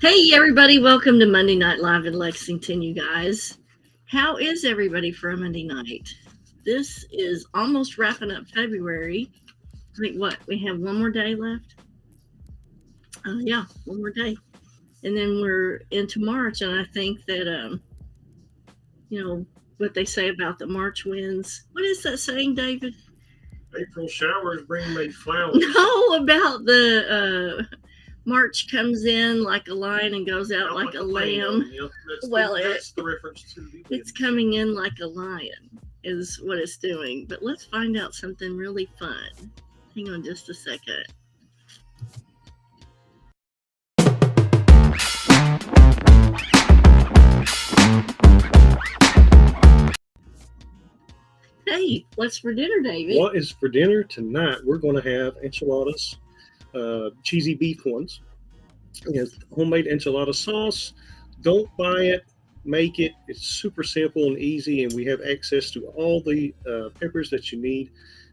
Hey, everybody, welcome to Monday Night Live in Lexington, you guys. How is everybody for a Monday night? This is almost wrapping up February. I think what? We have one more day left? Yeah, one more day. And then we're into March, and I think that, you know, what they say about the March winds. What is that saying, David? April showers bring May flowers. No, about the March comes in like a lion and goes out like a lamb. Yep, That's the reference to the it's coming in like a lion, is what it's doing. But let's find out something really fun. Hang on just a second. Hey, what's for dinner, David? What is for dinner tonight? We're going to have enchiladas, cheesy beef ones. It's homemade enchilada sauce. Don't buy it, make it. It's super simple and easy, and we have access to all the peppers that you need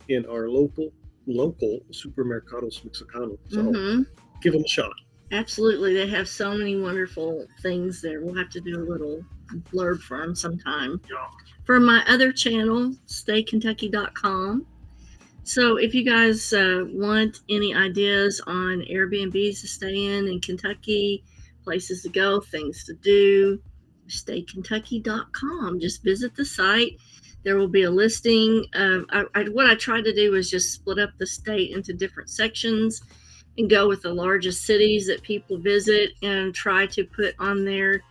in our local supermercados mexicanos. So give them a shot. Absolutely. They have so many wonderful things there. We'll have to do a little blurb for them sometime. Yeah. For my other channel, staykentucky.com. So if you guys want any ideas on Airbnbs to stay in Kentucky, places to go, things to do, staykentucky.com. Just visit the site. There will be a listing. What I tried to do was just split up the state into different sections and go with the largest cities that people visit and try to put on there,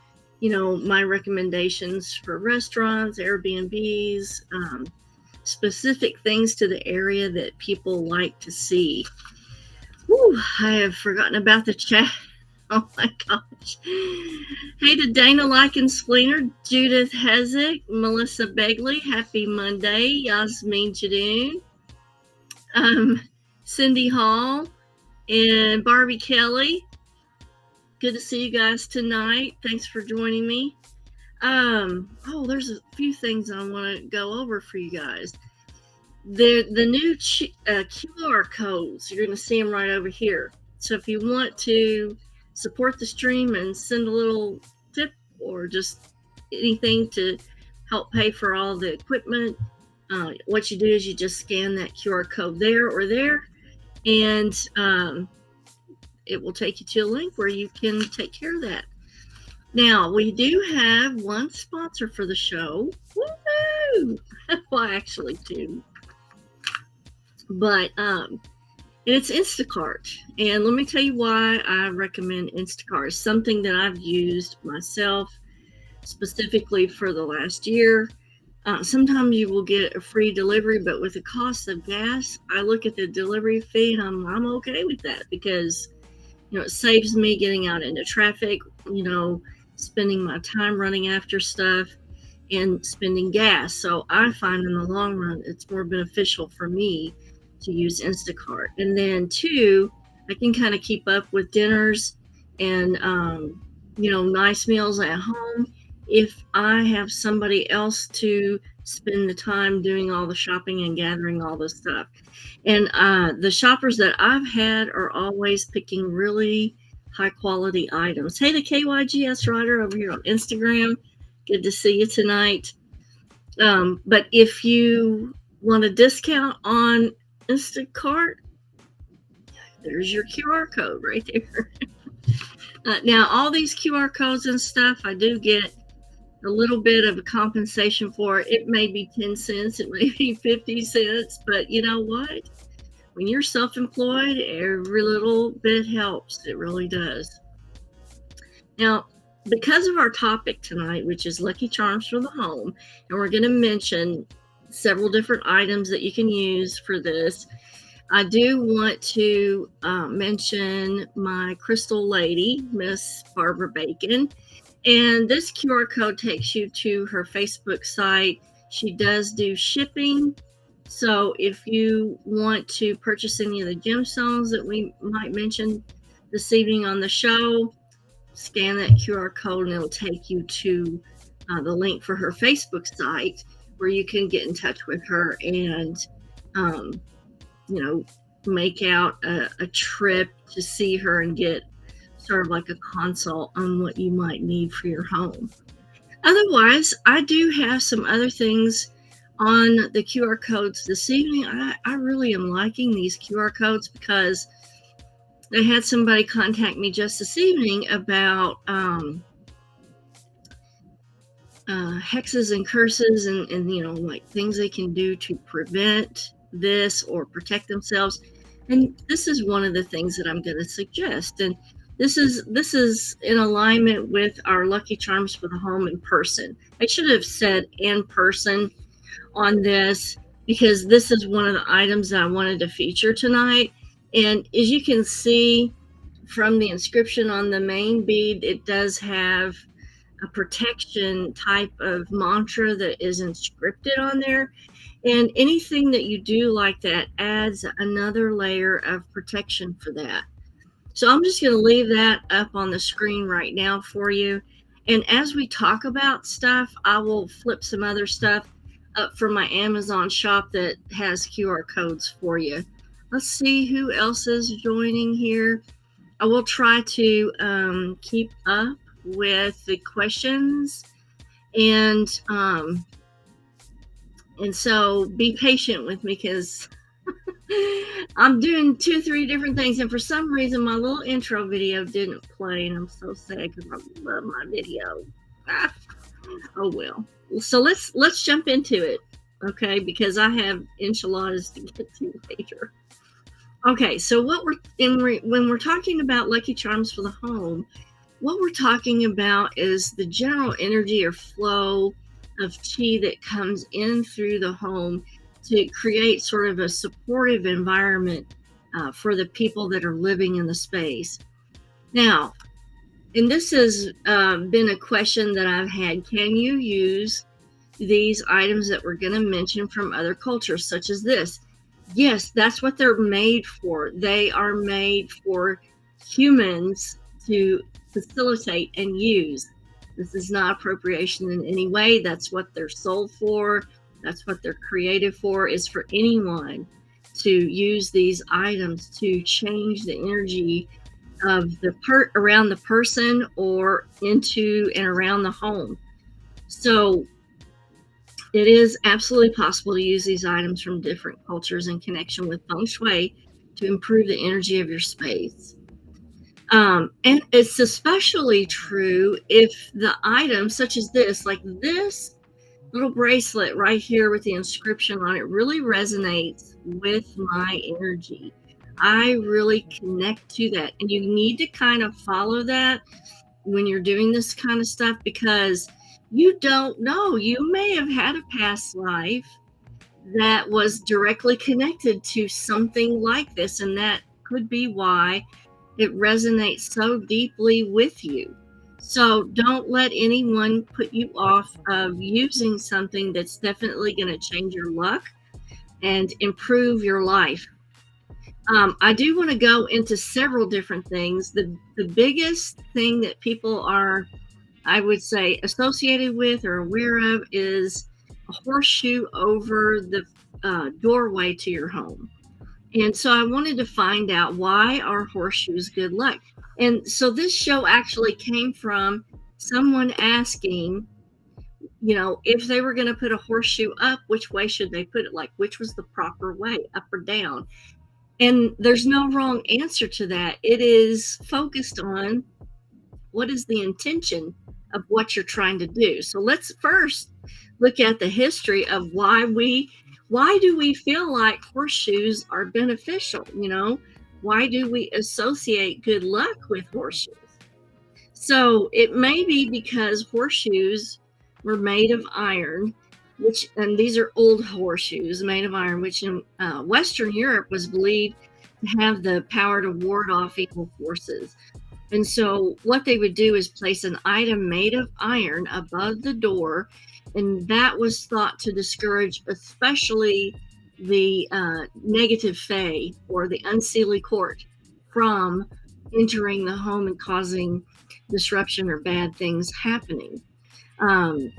my recommendations for restaurants, Airbnbs, specific things to the area that people like to see. Whew, I have forgotten about the chat. Oh my gosh. Hey to Dana Lycan Spleener, Judith Hezek, Melissa Begley, happy Monday, Yasmin Jadoon, Cindy Hall, and Barbie Kelly. Good to see you guys tonight. Thanks for joining me. There's a few things I want to go over for you guys. The new QR codes, you're going to see them right over here. So if you want to support the stream and send a little tip or just anything to help pay for all the equipment, what you do is you just scan that QR code there or there, and it will take you to a link where you can take care of that. Now, we do have one sponsor for the show. Woo-hoo! Well, actually two. But it's Instacart. And let me tell you why I recommend Instacart. It's something that I've used myself specifically for the last year. Sometimes you will get a free delivery, but with the cost of gas, I look at the delivery fee and I'm okay with that because, it saves me getting out into traffic, spending my time running after stuff and spending gas. So I find in the long run, it's more beneficial for me to use Instacart. And then two, I can kind of keep up with dinners and, nice meals at home if I have somebody else to spend the time doing all the shopping and gathering all the stuff. And the shoppers that I've had are always picking really high quality items. Hey, the KYGS Rider over here on Instagram. Good to see you tonight. But if you want a discount on Instacart, there's your QR code right there. Now, all these QR codes and stuff, I do get a little bit of a compensation for it. It may be 10 cents, it may be 50 cents, but you know what? When you're self-employed, every little bit helps. It really does. Now, because of our topic tonight, which is Lucky Charms for the home, and we're going to mention several different items that you can use for this, I do want to mention my crystal lady, Miss Barbara Bacon. And this QR code takes you to her Facebook site. She does do shipping. So if you want to purchase any of the gemstones that we might mention this evening on the show, scan that QR code and it'll take you to the link for her Facebook site where you can get in touch with her and, make out a trip to see her and get sort of like a consult on what you might need for your home. Otherwise, I do have some other things on the QR codes this evening. I really am liking these QR codes because I had somebody contact me just this evening about hexes and curses and like things they can do to prevent this or protect themselves. And this is one of the things that I'm going to suggest. And this is in alignment with our Lucky Charms for the Home in person. I should have said in person on this because this is one of the items that I wanted to feature tonight. And as you can see from the inscription on the main bead, it does have a protection type of mantra that is inscripted on there. And anything that you do like that adds another layer of protection for that. So I'm just going to leave that up on the screen right now for you. And as we talk about stuff, I will flip some other stuff up from my Amazon shop that has QR codes for you. Let's see who else is joining here. I will try to keep up with the questions, and so be patient with me because I'm doing 2-3 different things, and for some reason my little intro video didn't play, and I'm so sad because I love my video. Oh well. So let's jump into it, okay? Because I have enchiladas to get to later. Okay, so when we're talking about Lucky Charms for the home, what we're talking about is the general energy or flow of chi that comes in through the home to create sort of a supportive environment for the people that are living in the space. Now, and this has been a question that I've had, can you use these items that we're going to mention from other cultures, such as this? Yes, that's what they're made for. They are made for humans to facilitate and use. This is not appropriation in any way. That's what they're sold for. That's what they're created for, is for anyone to use these items to change the energy of the around the person or into and around the home. So it is absolutely possible to use these items from different cultures in connection with feng shui to improve the energy of your space. And it's especially true if the items such as this, like this little bracelet right here with the inscription on it, really resonates with my energy. I really connect to that. And you need to kind of follow that when you're doing this kind of stuff, because you don't know. You may have had a past life that was directly connected to something like this, and that could be why it resonates so deeply with you. So don't let anyone put you off of using something that's definitely going to change your luck and improve your life. I do want to go into several different things. The biggest thing that people are, I would say, associated with or aware of is a horseshoe over the doorway to your home. And so I wanted to find out, why are horseshoes good luck? And so this show actually came from someone asking, if they were going to put a horseshoe up, which way should they put it? Like, which was the proper way, up or down? And there's no wrong answer to that. It is focused on what is the intention of what you're trying to do. So let's first look at the history of why do we feel like horseshoes are beneficial? Why do we associate good luck with horseshoes? So it may be because horseshoes were made of iron, and these are old horseshoes made of iron, which in Western Europe was believed to have the power to ward off evil forces. And so what they would do is place an item made of iron above the door, and that was thought to discourage especially the negative fae or the unseelie court from entering the home and causing disruption or bad things happening.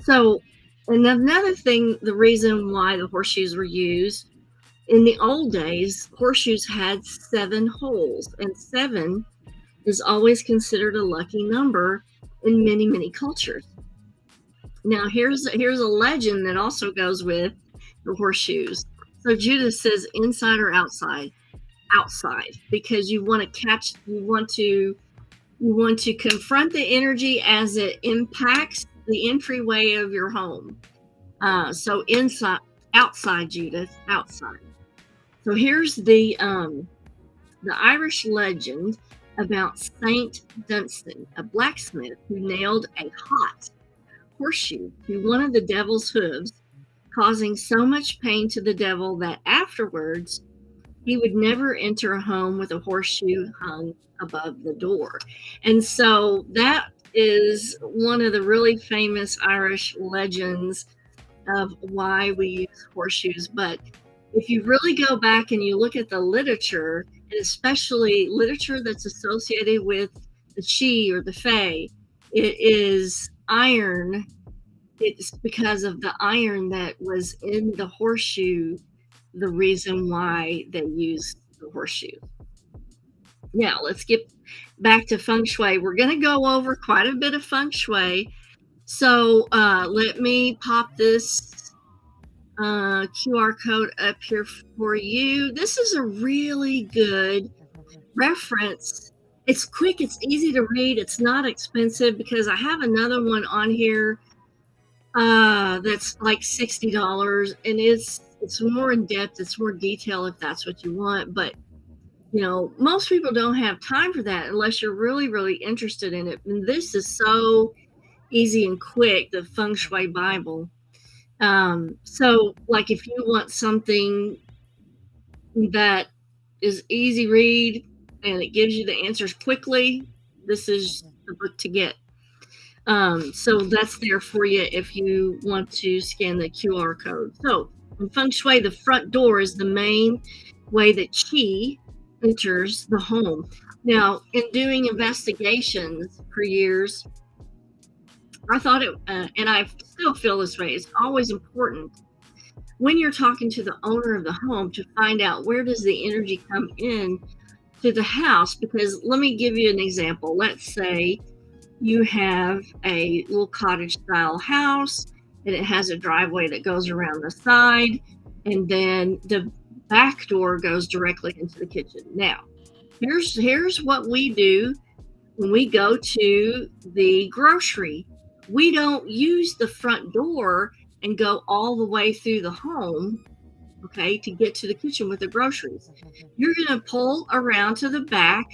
So and another thing, the reason why the horseshoes were used, in the old days, horseshoes had 7 holes, and 7 is always considered a lucky number in many, many cultures. Now, here's a legend that also goes with the horseshoes. So Judith says inside or outside? Outside, because you want to catch, you want to confront the energy as it impacts the entryway of your home. So inside, outside, Judith, outside. So here's the Irish legend about Saint Dunstan, a blacksmith who nailed a hot horseshoe to one of the devil's hooves, causing so much pain to the devil that afterwards he would never enter a home with a horseshoe hung above the door. And so that is one of the really famous Irish legends of why we use horseshoes. But if you really go back and you look at the literature, and especially literature that's associated with the She or the Fae, it is iron. It's because of the iron that was in the horseshoe, the reason why they use the horseshoe. Now, let's get back to feng shui. We're going to go over quite a bit of feng shui. So let me pop this QR code up here for you. This is a really good reference. It's quick, it's easy to read, it's not expensive, because I have another one on here that's like $60, and it's more in depth, it's more detail if that's what you want. But you know, most people don't have time for that unless you're really, really interested in it. And this is so easy and quick, the Feng Shui Bible. So like if you want something that is easy read and it gives you the answers quickly, this is the book to get. So that's there for you if you want to scan the QR code. So in Feng Shui, the front door is the main way that Qi enters the home. Now, in doing investigations for years, I thought it, and I still feel this way, it's always important when you're talking to the owner of the home to find out where does the energy come in to the house. Because let me give you an example. Let's say you have a little cottage style house and it has a driveway that goes around the side, and then the back door goes directly into the kitchen. Now, here's what we do when we go to the grocery. We don't use the front door and go all the way through the home, okay, to get to the kitchen with the groceries. You're going to pull around to the back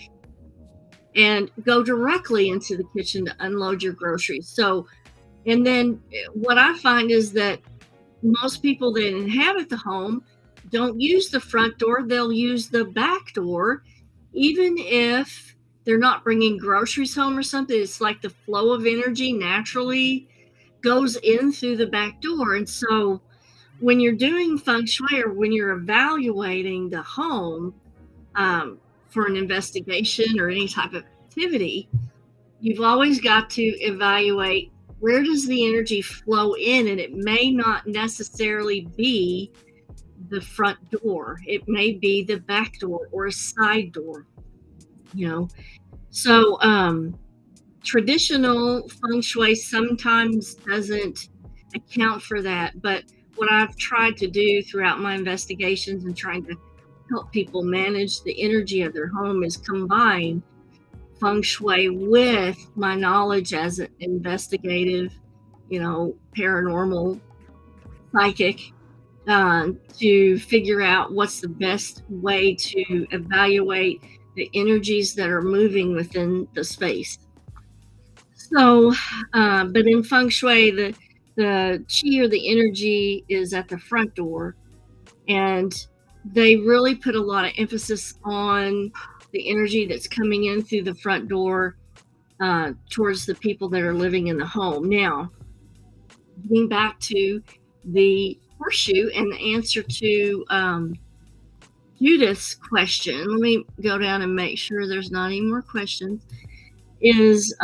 and go directly into the kitchen to unload your groceries. So, and then what I find is that most people that inhabit the home don't use the front door, they'll use the back door, even if they're not bringing groceries home or something. It's like the flow of energy naturally goes in through the back door. And so when you're doing feng shui or when you're evaluating the home for an investigation or any type of activity, you've always got to evaluate where does the energy flow in. And it may not necessarily be the front door. It may be the back door or a side door, you know. So traditional feng shui sometimes doesn't account for that. But what I've tried to do throughout my investigations and trying to help people manage the energy of their home is combine feng shui with my knowledge as an investigative, you know, paranormal psychic, to figure out what's the best way to evaluate the energies that are moving within the space. So, but in feng shui, the qi or the energy is at the front door, and they really put a lot of emphasis on the energy that's coming in through the front door towards the people that are living in the home. Now, getting back to the horseshoe and the answer to Judith's question, let me go down and make sure there's not any more questions, is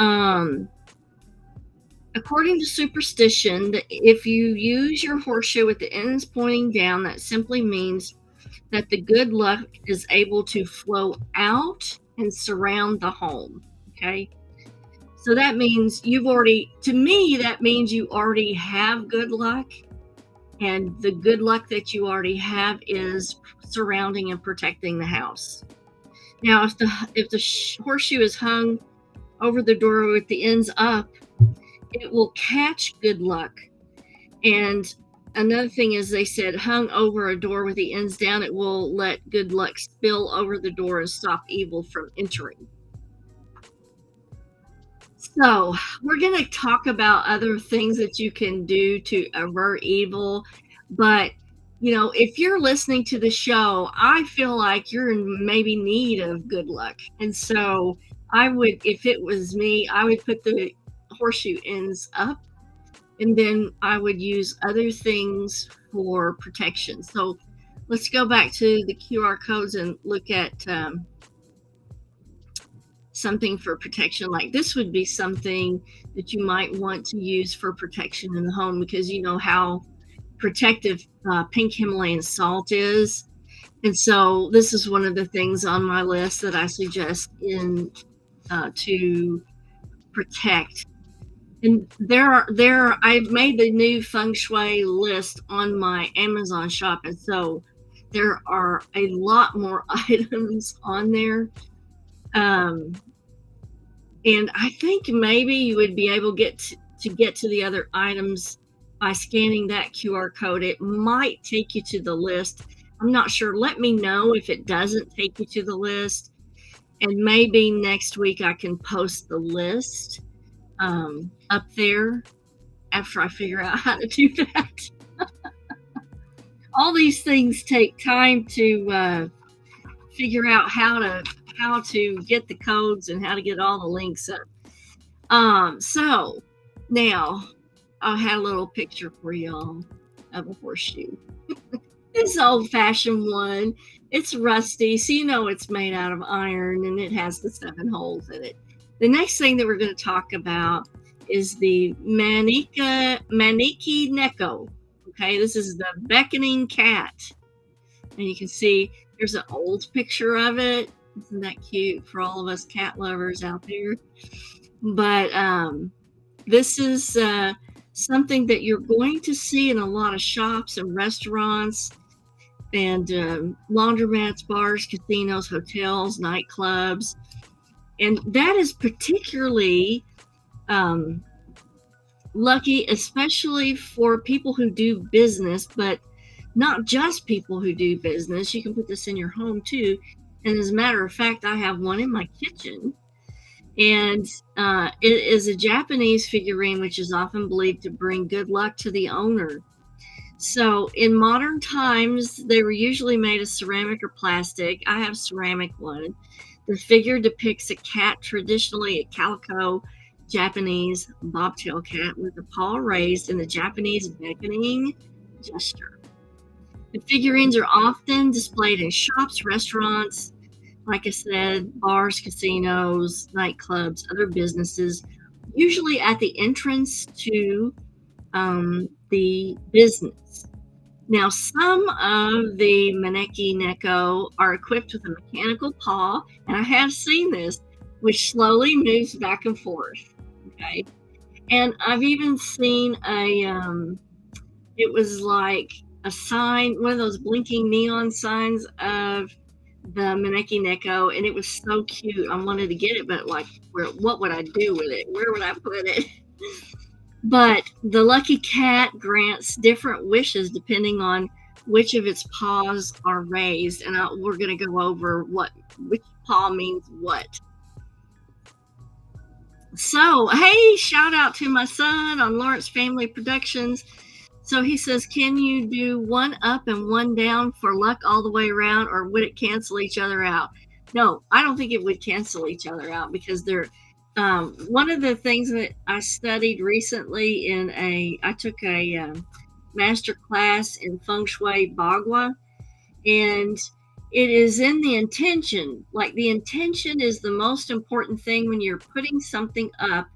according to superstition, that if you use your horseshoe with the ends pointing down, that simply means that the good luck is able to flow out and surround the home. Okay. So that means that means you already have good luck. And the good luck that you already have is surrounding and protecting the house. Now, if the horseshoe is hung over the door with the ends up, it will catch good luck. And another thing is, they said hung over a door with the ends down, it will let good luck spill over the door and stop evil from entering. So, we're going to talk about other things that you can do to avert evil. But, if you're listening to the show, I feel like you're in maybe need of good luck. And so, if it was me, I would put the horseshoe ends up, and then I would use other things for protection. So, let's go back to the QR codes and look at something for protection. Like this would be something that you might want to use for protection in the home, because you know how protective pink Himalayan salt is. And so this is one of the things on my list that I suggest to protect. And I've made the new feng shui list on my Amazon shop, and so there are a lot more items on there. And I think maybe you would be able to get to the other items by scanning that QR code. It might take you to the list. I'm not sure. Let me know if it doesn't take you to the list. And maybe next week I can post the list up there after I figure out how to do that. All these things take time to figure out how to get the codes and how to get all the links up. So now I had a little picture for y'all of a horseshoe. This old-fashioned one. It's rusty, so you know it's made out of iron, and it has the 7 holes in it. The next thing that we're going to talk about is the maneki-neko. Okay, this is the beckoning cat. And you can see there's an old picture of it. Isn't that cute for all of us cat lovers out there? But this is something that you're going to see in a lot of shops and restaurants and laundromats, bars, casinos, hotels, nightclubs. And that is particularly lucky, especially for people who do business, but not just people who do business. You can put this in your home too. And as a matter of fact, I have one in my kitchen. And it is a Japanese figurine, which is often believed to bring good luck to the owner. So in modern times, they were usually made of ceramic or plastic. I have a ceramic one. The figure depicts a cat, traditionally a calico Japanese bobtail cat, with a paw raised in the Japanese beckoning gesture. The figurines are often displayed in shops, restaurants, like I said, bars, casinos, nightclubs, other businesses, usually at the entrance to the business. Now, some of the maneki-neko are equipped with a mechanical paw, and I have seen this, which slowly moves back and forth. Okay, and I've even seen it was like a sign, one of those blinking neon signs of the maneki-neko, and it was so cute. I wanted to get it, but like, what would I do with it? Where would I put it? But the lucky cat grants different wishes depending on which of its paws are raised, and we're going to go over which paw means what. So, hey, shout out to my son on Lawrence Family Productions. So he says, can you do one up and one down for luck all the way around, or would it cancel each other out? No, I don't think it would cancel each other out, because they're one of the things that I studied recently I took a master class in Feng Shui Bagua, and it is in the intention. Like, the intention is the most important thing when you're putting something up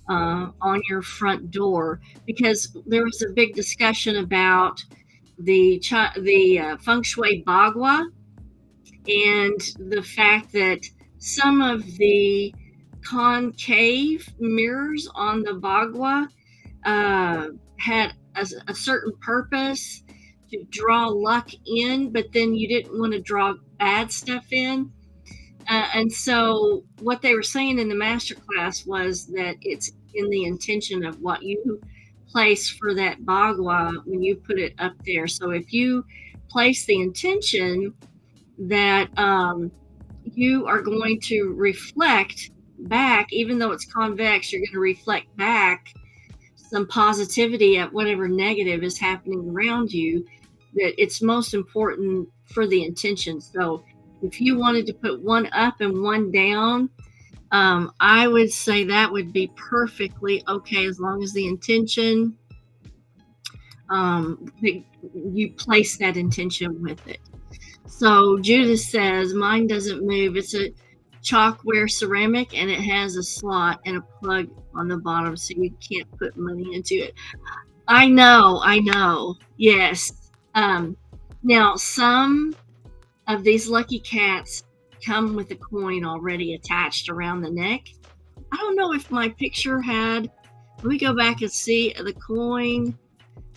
on your front door, because there was a big discussion about the Feng Shui Bagua and the fact that some of the concave mirrors on the bagua had a certain purpose to draw luck in, but then you didn't want to draw bad stuff in. And so what they were saying in the master class was that it's in the intention of what you place for that bagua when you put it up there. So if you place the intention that you are going to reflect back, even though it's convex, you're going to reflect back some positivity at whatever negative is happening around you, that it's most important for the intention. So if you wanted to put one up and one down, I would say that would be perfectly okay, as long as the intention, you place that intention with it. So Judith says, mine doesn't move. It's a chalkware ceramic, and it has a slot and a plug on the bottom, so you can't put money into it. I know. Yes. Now, some of these lucky cats come with a coin already attached around the neck. I don't know if my picture had, let me go back and see the coin.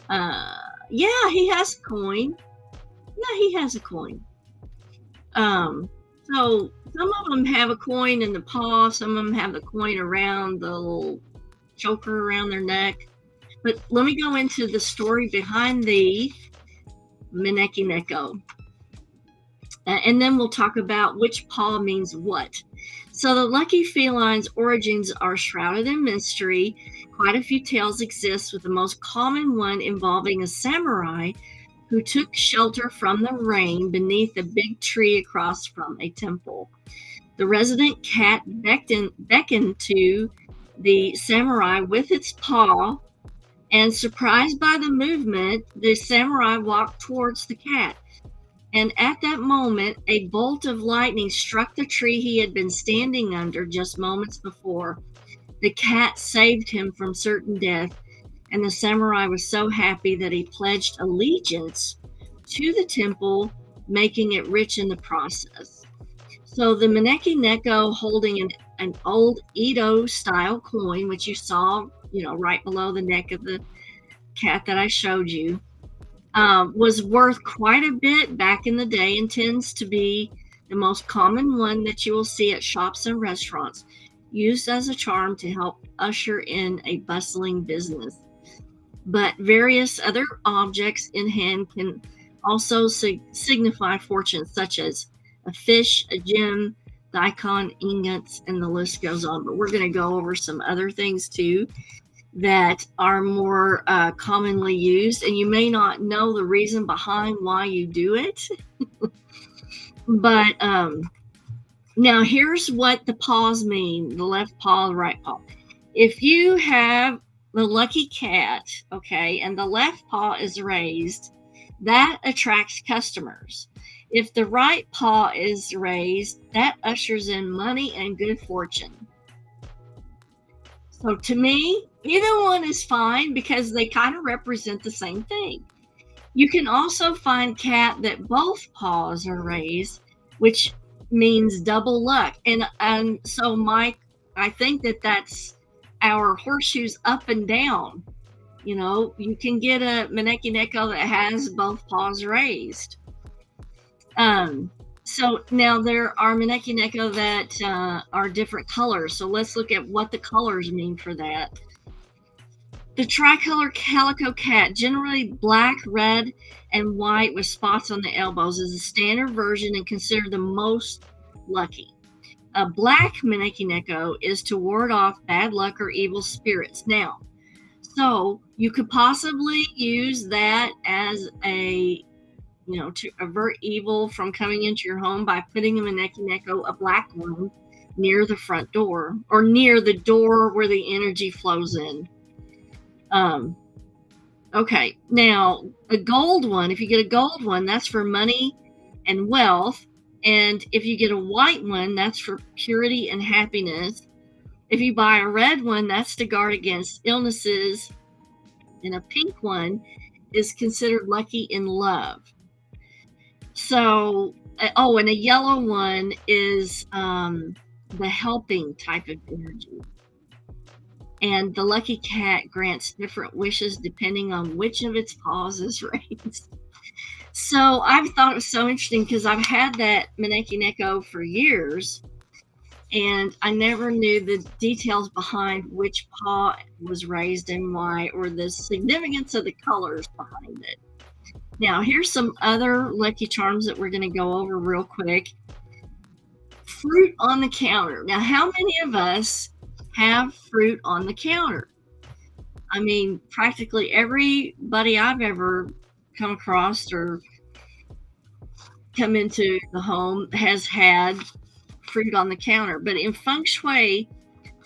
Yeah, he has a coin. Yeah, he has a coin. So some of them have a coin in the paw, some of them have the coin around the little choker around their neck. But let me go into the story behind the maneki-neko. And then we'll talk about which paw means what. So the lucky feline's origins are shrouded in mystery. Quite a few tales exist, with the most common one involving a samurai who took shelter from the rain beneath a big tree across from a temple. The resident cat beckoned to the samurai with its paw, and surprised by the movement, the samurai walked towards the cat. And at that moment, a bolt of lightning struck the tree he had been standing under just moments before. The cat saved him from certain death, and the samurai was so happy that he pledged allegiance to the temple, making it rich in the process. So the maneki-neko, holding an old Edo-style coin, which you saw, right below the neck of the cat that I showed you, was worth quite a bit back in the day, and tends to be the most common one that you will see at shops and restaurants, used as a charm to help usher in a bustling business. But various other objects in hand can also signify fortune, such as a fish, a gem, daikon, ingots, and the list goes on. But we're going to go over some other things too that are more commonly used, and you may not know the reason behind why you do it. But now here's what the paws mean: the left paw, the right paw. If you have the lucky cat, okay, and the left paw is raised, that attracts customers. If the right paw is raised, that ushers in money and good fortune. So to me, either one is fine because they kind of represent the same thing. You can also find cat that both paws are raised, which means double luck. And so, Mike, I think that's our horseshoes up and down. You can get a maneki-neko that has both paws raised. So now there are maneki-neko that are different colors. So let's look at what the colors mean for that. The tricolor calico cat, generally black, red, and white with spots on the elbows, is a standard version and considered the most lucky. A black maneki-neko is to ward off bad luck or evil spirits. Now, so you could possibly use that as to avert evil from coming into your home by putting a maneki-neko, a black one, near the front door or near the door where the energy flows in. Okay, now a gold one, if you get a gold one, that's for money and wealth. And if you get a white one, that's for purity and happiness. If you buy a red one, that's to guard against illnesses. And a pink one is considered lucky in love. So Oh, and a yellow one is the helping type of energy. And the lucky cat grants different wishes depending on which of its paws is raised. So I've thought it was so interesting because I've had that maneki-neko for years, and I never knew the details behind which paw was raised and why, or the significance of the colors behind it. Now, here's some other lucky charms that we're going to go over real quick. Fruit on the counter. Now, how many of us have fruit on the counter? I mean, practically everybody I've ever come across or come into the home has had fruit on the counter. But in feng shui,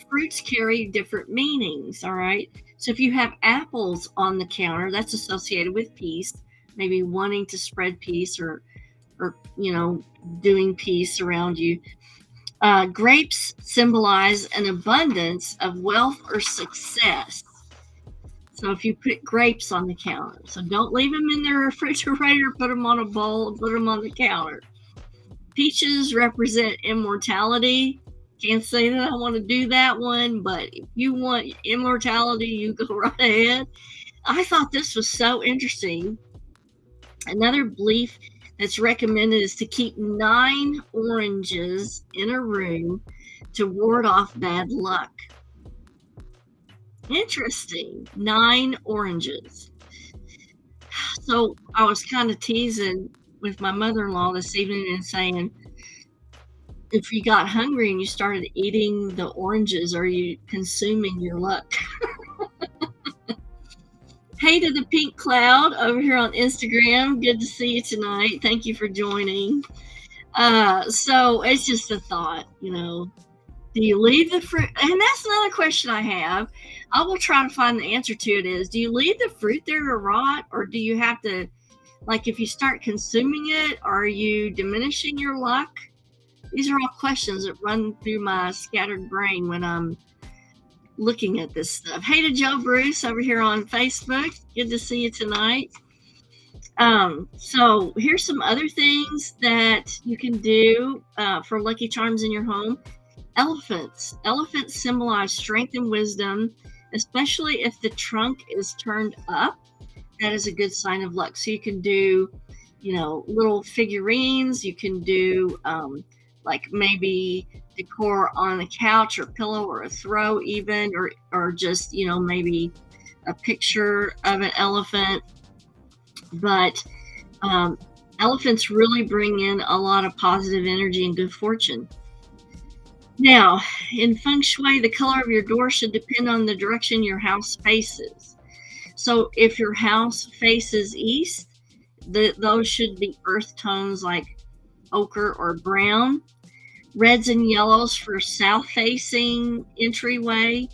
fruits carry different meanings, all right? So if you have apples on the counter, that's associated with peace, maybe wanting to spread peace or doing peace around you. Grapes symbolize an abundance of wealth or success. So if you put grapes on the counter, so don't leave them in the refrigerator, put them on a bowl, put them on the counter. Peaches represent immortality. Can't say that I want to do that one, but if you want immortality, you go right ahead. I thought this was so interesting. Another belief that's recommended is to keep 9 oranges in a room to ward off bad luck. Interesting. 9 oranges. So I was kind of teasing with my mother-in-law this evening and saying, if you got hungry and you started eating the oranges, are you consuming your luck? Hey to the pink cloud over here on Instagram. Good to see you tonight. Thank you for joining. So it's just a thought, do you leave the fruit? And that's another question I have. I will try to find the answer to it is, do you leave the fruit there to rot, or do you have to, like, if you start consuming it, are you diminishing your luck? These are all questions that run through my scattered brain when I'm looking at this stuff. Hey to Joe Bruce over here on Facebook. Good to see you tonight. So here's some other things that you can do for lucky charms in your home. Elephants. Elephants symbolize strength and wisdom, especially if the trunk is turned up. That is a good sign of luck. So you can do, little figurines. You can do like maybe decor on a couch or pillow or a throw even, or just, maybe a picture of an elephant. But elephants really bring in a lot of positive energy and good fortune. Now, in feng shui, the color of your door should depend on the direction your house faces. So if your house faces east, those should be earth tones like ochre or brown. Reds and yellows for south-facing entryway.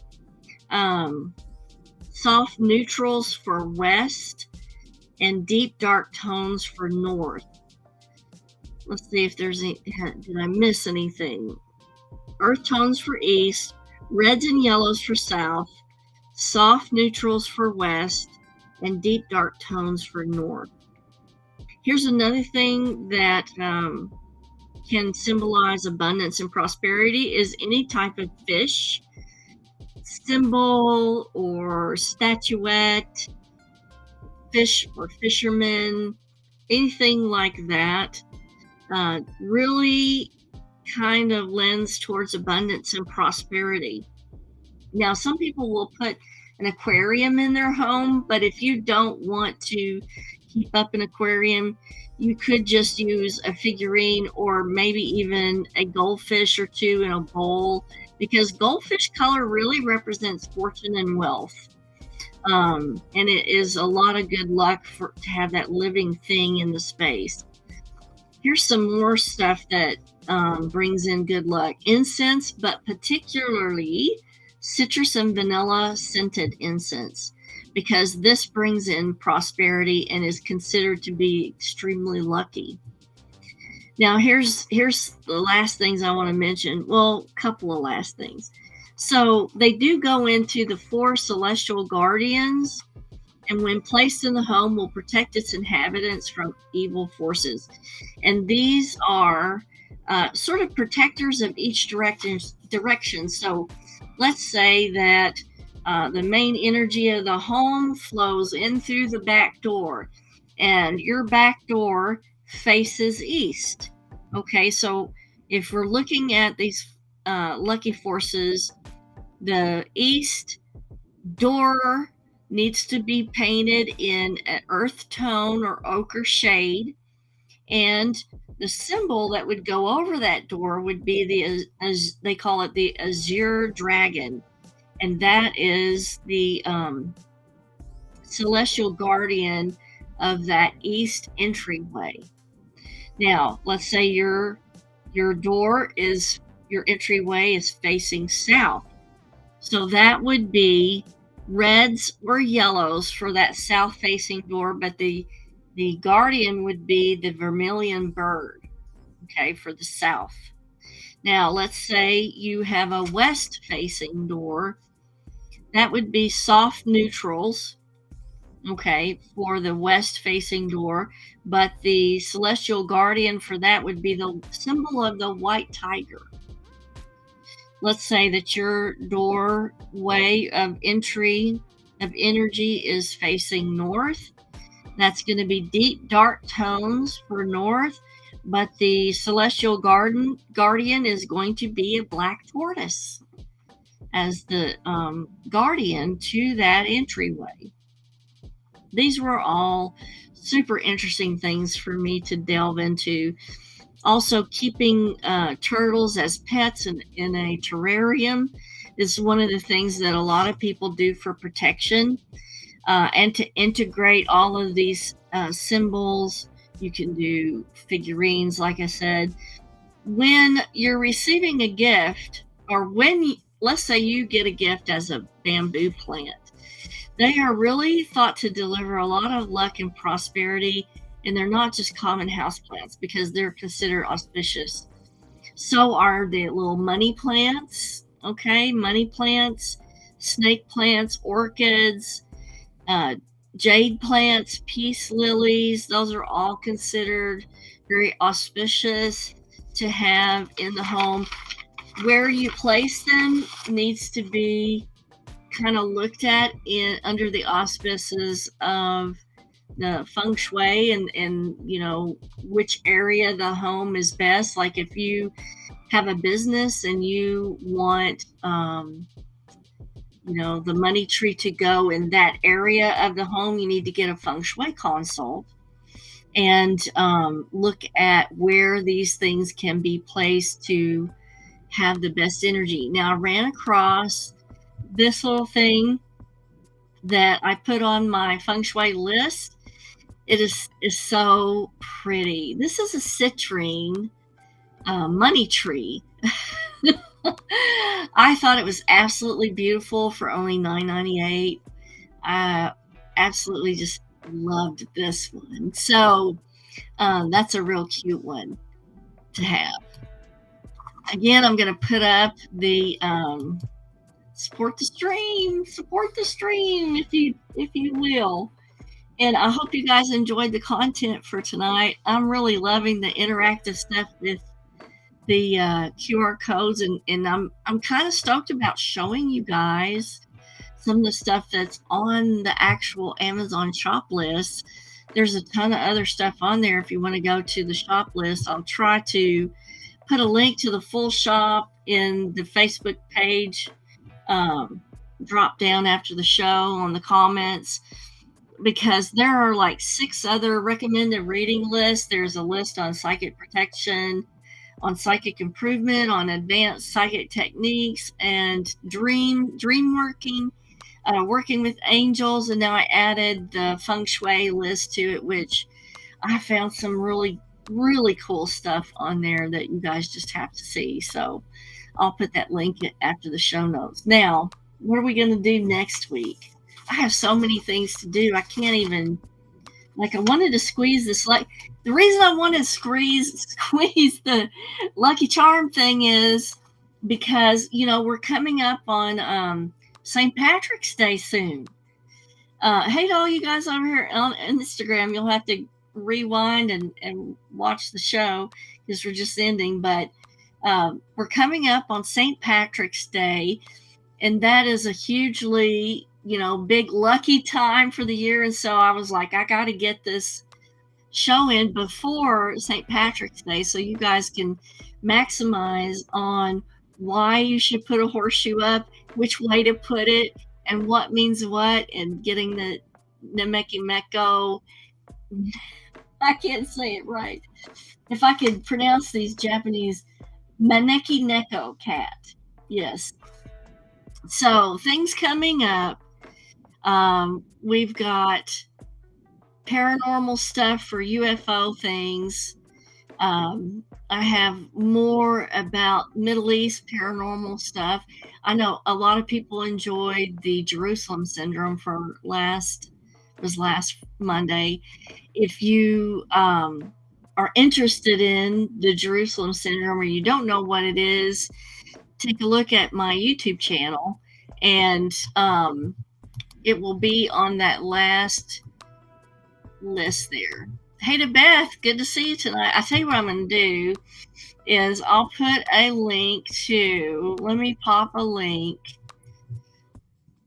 Soft neutrals for west. And deep dark tones for north. Let's see if there's any, did I miss anything? Earth tones for east, reds and yellows for south, soft neutrals for west, and deep dark tones for north. Here's another thing that can symbolize abundance and prosperity is any type of fish, symbol or statuette, fish or fisherman, anything like that, really kind of lends towards abundance and prosperity. Now, some people will put an aquarium in their home, but if you don't want to keep up an aquarium, you could just use a figurine or maybe even a goldfish or two in a bowl, because goldfish color really represents fortune and wealth. And it is a lot of good luck to have that living thing in the space. Here's some more stuff that brings in good luck. Incense, but particularly citrus and vanilla scented incense, because this brings in prosperity and is considered to be extremely lucky. Now, here's the last things I want to mention. Well, a couple of last things. So they do go into the 4 celestial guardians, and when placed in the home will protect its inhabitants from evil forces. And these are sort of protectors of each direction. So let's say that the main energy of the home flows in through the back door, and your back door faces east. Okay, so if we're looking at these lucky forces, the east door needs to be painted in an earth tone or ochre shade, and the symbol that would go over that door would be as they call it, the azure dragon, and that is the celestial guardian of that east entryway. Now, let's say your entryway is facing south. So that would be reds or yellows for that south facing door, but the guardian would be the vermilion bird, okay, for the south. Now, let's say you have a west facing door. That would be soft neutrals, okay, for the west facing door, but the celestial guardian for that would be the symbol of the white tiger. Let's say that your doorway of entry of energy is facing north. That's going to be deep dark tones for north, but the celestial guardian is going to be a black tortoise as the guardian to that entryway. These were all super interesting things for me to delve into. Also, keeping turtles as pets in a terrarium is one of the things that a lot of people do for protection. And to integrate all of these symbols, you can do figurines, like I said. When you're receiving a gift, or let's say you get a gift as a bamboo plant, they are really thought to deliver a lot of luck and prosperity, and they're not just common houseplants because they're considered auspicious. So are the little money plants, okay? Money plants, snake plants, orchids, jade plants, peace lilies. Those are all considered very auspicious to have in the home. Where you place them needs to be kind of looked at under the auspices of the feng shui and you know which area the home is best. Like if you have a business and you want you know the money tree to go in that area of the home, you need to get a feng shui consult and look at where these things can be placed to have the best energy. Now I ran across this little thing that I put on my feng shui list. It is so pretty. This is a citrine money tree. I thought it was absolutely beautiful for only $9.98. I absolutely just loved this one. So that's a real cute one to have. Again, I'm going to put up the support the stream if you will. And I hope you guys enjoyed the content for tonight. I'm really loving the interactive stuff with the QR codes, and I'm kind of stoked about showing you guys some of the stuff that's on the actual Amazon shop list. There's a ton of other stuff on there. If you want to go to the shop list, I'll try to put a link to the full shop in the Facebook page drop down after the show on the comments, because there are like 6 other recommended reading lists. There's a list on psychic protection, on psychic improvement, on advanced psychic techniques, and dream working, working with angels, and now I added the feng shui list to it, which I found some really cool stuff on there that you guys just have to see. So I'll put that link after the show notes. Now, what are we going to do next week? I have so many things to do. I can't even, I wanted to squeeze this. The reason I wanted to squeeze the Lucky Charm thing is because, we're coming up on St. Patrick's Day soon. Hey to all you guys over here on Instagram, you'll have to rewind and watch the show because we're just ending. But we're coming up on St. Patrick's Day, and that is a hugely, big lucky time for the year. And so I was like, I got to get this show in before St. Patrick's Day so you guys can maximize on why you should put a horseshoe up, which way to put it, and what means what, and getting the maneki-neko. I can't say it right. If I could pronounce these Japanese, maneki-neko cat. Yes. So things coming up. We've got paranormal stuff for UFO things. I have more about Middle East paranormal stuff. I know a lot of people enjoyed the Jerusalem syndrome for last Monday. If you are interested in the Jerusalem syndrome or you don't know what it is, take a look at my YouTube channel, and it will be on that last list there. Hey to Beth, good to see you tonight. I tell you what I'm going to do is I'll put a link to, let me pop a link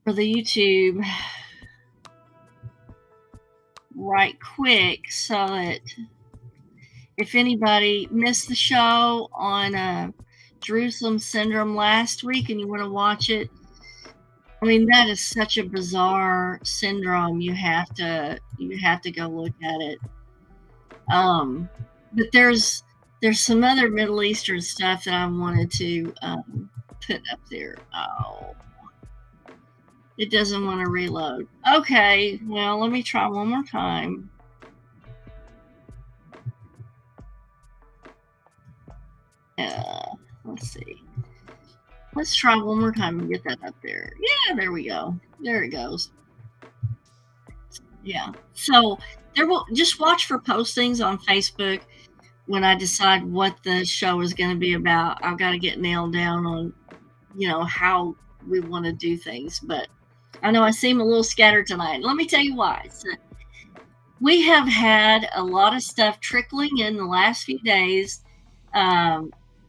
for the YouTube right quick so that if anybody missed the show on Jerusalem Syndrome last week and you want to watch it, I mean, that is such a bizarre syndrome. You have to go look at it. But there's some other Middle Eastern stuff that I wanted to put up there. Oh, it doesn't want to reload. Okay, well, let me try one more time. Let's see. Let's try one more time and get that up there. Yeah, there we go. There it goes. Yeah. So there will just watch for postings on Facebook when I decide what the show is going to be about. I've got to get nailed down on, how we want to do things. But I know I seem a little scattered tonight. Let me tell you why. So we have had a lot of stuff trickling in the last few days.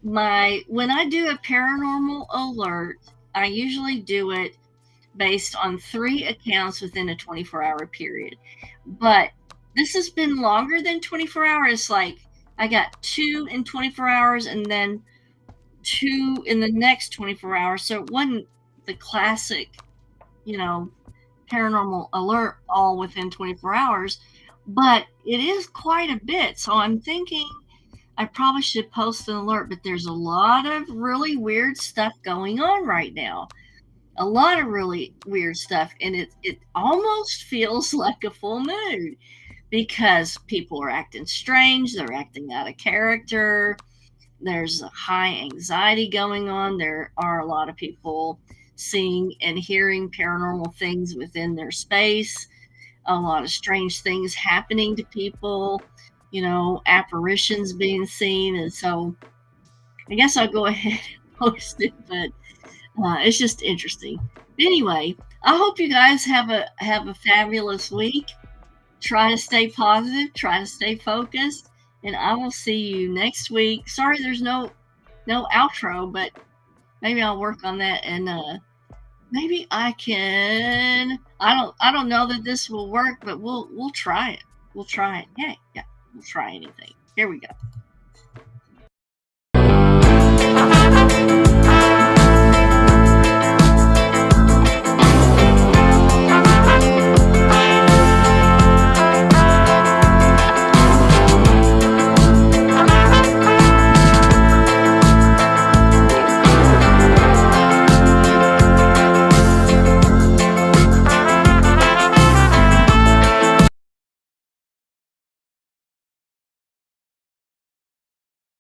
When I do a paranormal alert, I usually do it based on 3 accounts within a 24-hour period. But this has been longer than 24 hours. Like I got 2 in 24 hours and then 2 in the next 24 hours. So it wasn't the classic, paranormal alert all within 24 hours, but it is quite a bit. So I'm thinking I probably should post an alert, but there's a lot of really weird stuff going on right now. A lot of really weird stuff, and it almost feels like a full moon because people are acting strange, they're acting out of character, there's a high anxiety going on, there are a lot of people seeing and hearing paranormal things within their space, a lot of strange things happening to people, apparitions being seen. And so I guess I'll go ahead and post it, but it's just interesting. Anyway, I hope you guys have a fabulous week. Try to stay positive, try to stay focused, and I will see you next week. Sorry there's no outro, but maybe I'll work on that, and maybe I can. I don't know that this will work, but we'll try it. We'll try it. Yeah, we'll try anything. Here we go.